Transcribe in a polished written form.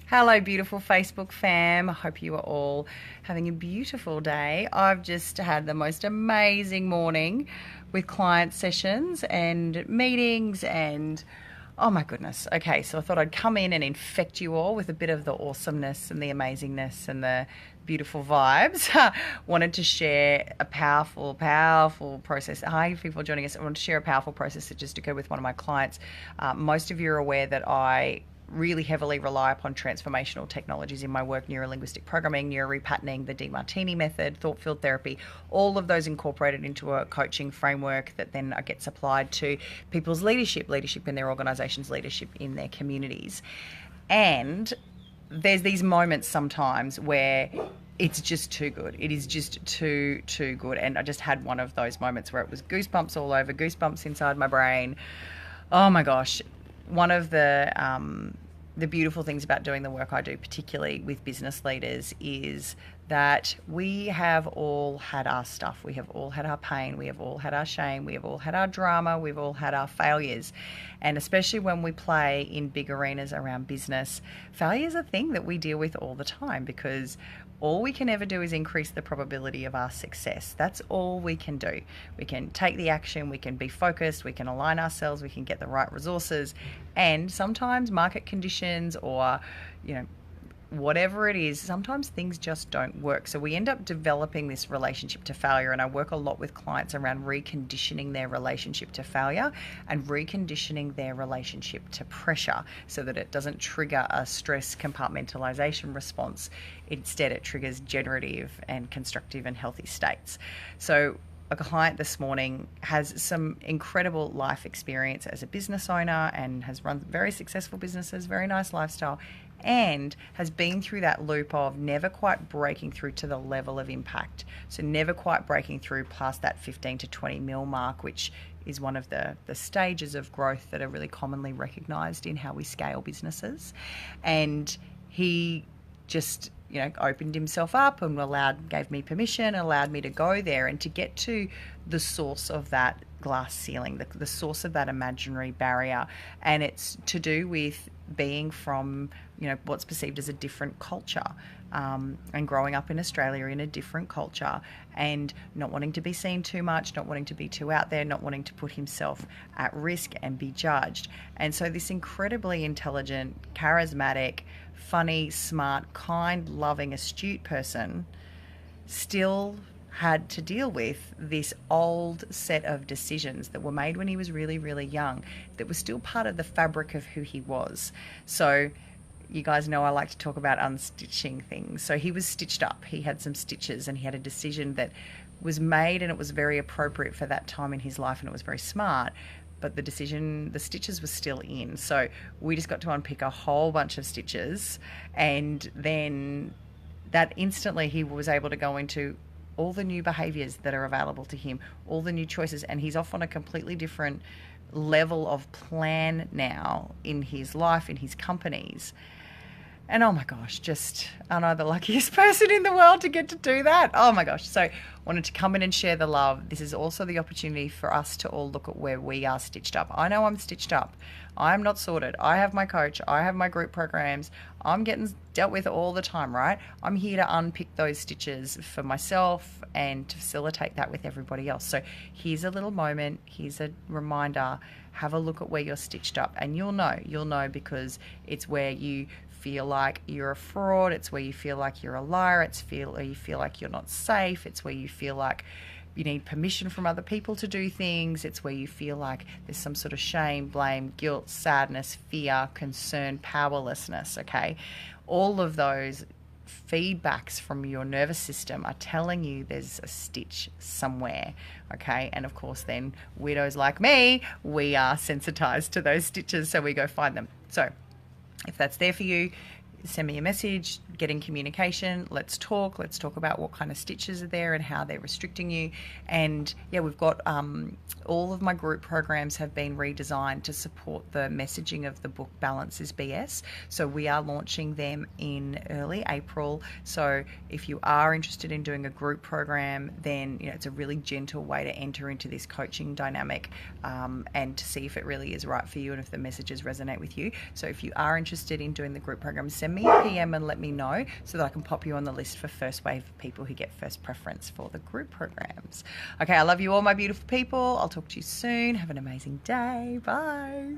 Hello, beautiful Facebook fam. I hope you are all having a beautiful day. I've just had the most amazing morning with client sessions and meetings and oh my goodness. Okay, so I thought I'd come in and infect you all with a bit of the awesomeness and the amazingness and the beautiful vibes. Wanted to share a powerful process. Hi, people joining us. I want to share a powerful process that just occurred with one of my clients. Most of you are aware that I really heavily rely upon transformational technologies in my work: neuro-linguistic programming, neuro-repatterning, the Demartini method, thought field therapy, all of those incorporated into a coaching framework that then gets applied to people's leadership in their organizations, leadership in their communities. And there's these moments sometimes where it's just too good. It is just too good. And I just had one of those moments where it was goosebumps all over, goosebumps inside my brain. Oh my gosh. One of the beautiful things about doing the work I do, particularly with business leaders, is that we have all had our stuff. We have all had our pain. We have all had our shame. We have all had our drama. We've all had our failures. And especially when we play in big arenas around business, failure is a thing that we deal with all the time, because all we can ever do is increase the probability of our success. That's all we can do. We can take the action, we can be focused, we can align ourselves, we can get the right resources. And sometimes market conditions or, whatever it is, sometimes things just don't work. So we end up developing this relationship to failure. And I work a lot with clients around reconditioning their relationship to failure and reconditioning their relationship to pressure so that it doesn't trigger a stress compartmentalization response. Instead, it triggers generative and constructive and healthy states. So a client this morning has some incredible life experience as a business owner and has run very successful businesses, very nice lifestyle, and has been through that loop of never quite breaking through to the level of impact. So never quite breaking through past that 15 to 20 mil mark, which is one of the stages of growth that are really commonly recognized in how we scale businesses. And he just opened himself up and gave me permission, allowed me to go there and to get to the source of that glass ceiling, the source of that imaginary barrier. And it's to do with being from, what's perceived as a different culture, and growing up in Australia in a different culture and not wanting to be seen too much, not wanting to be too out there, not wanting to put himself at risk and be judged. And so this incredibly intelligent, charismatic, funny, smart, kind, loving, astute person still had to deal with this old set of decisions that were made when he was really, really young, that was still part of the fabric of who he was. So you guys know I like to talk about unstitching things. So he was stitched up. He had some stitches and he had a decision that was made, and it was very appropriate for that time in his life and it was very smart. But the stitches were still in. So we just got to unpick a whole bunch of stitches, and then that instantly he was able to go into all the new behaviours that are available to him, all the new choices, and he's off on a completely different level of plan now in his life, in his companies. And oh my gosh, just aren't I the luckiest person in the world to get to do that? Oh my gosh. So wanted to come in and share the love. This is also the opportunity for us to all look at where we are stitched up. I know I'm stitched up. I'm not sorted. I have my coach. I have my group programs. I'm getting dealt with all the time, right? I'm here to unpick those stitches for myself and to facilitate that with everybody else. So here's a little moment. Here's a reminder. Have a look at where you're stitched up, and you'll know because it's where you feel like you're a fraud. It's where you feel like you're a liar. It's where you feel like you're not safe. It's where you feel like you need permission from other people to do things. It's where you feel like there's some sort of shame, blame, guilt, sadness, fear, concern, powerlessness, okay? All of those feedbacks from your nervous system are telling you there's a stitch somewhere, okay? And of course then widows like me, we are sensitized to those stitches, so we go find them. So if that's there for you, send me a message, get in communication, let's talk about what kind of stitches are there and how they're restricting you. And yeah, we've got all of my group programs have been redesigned to support the messaging of the book Balance is BS. So we are launching them in early April. So if you are interested in doing a group program, then it's a really gentle way to enter into this coaching dynamic, and to see if it really is right for you and if the messages resonate with you. So if you are interested in doing the group program, send me, PM, and let me know so that I can pop you on the list for first wave of people who get first preference for the group programs. Okay, I love you all, my beautiful people. I'll talk to you soon. Have an amazing day. Bye.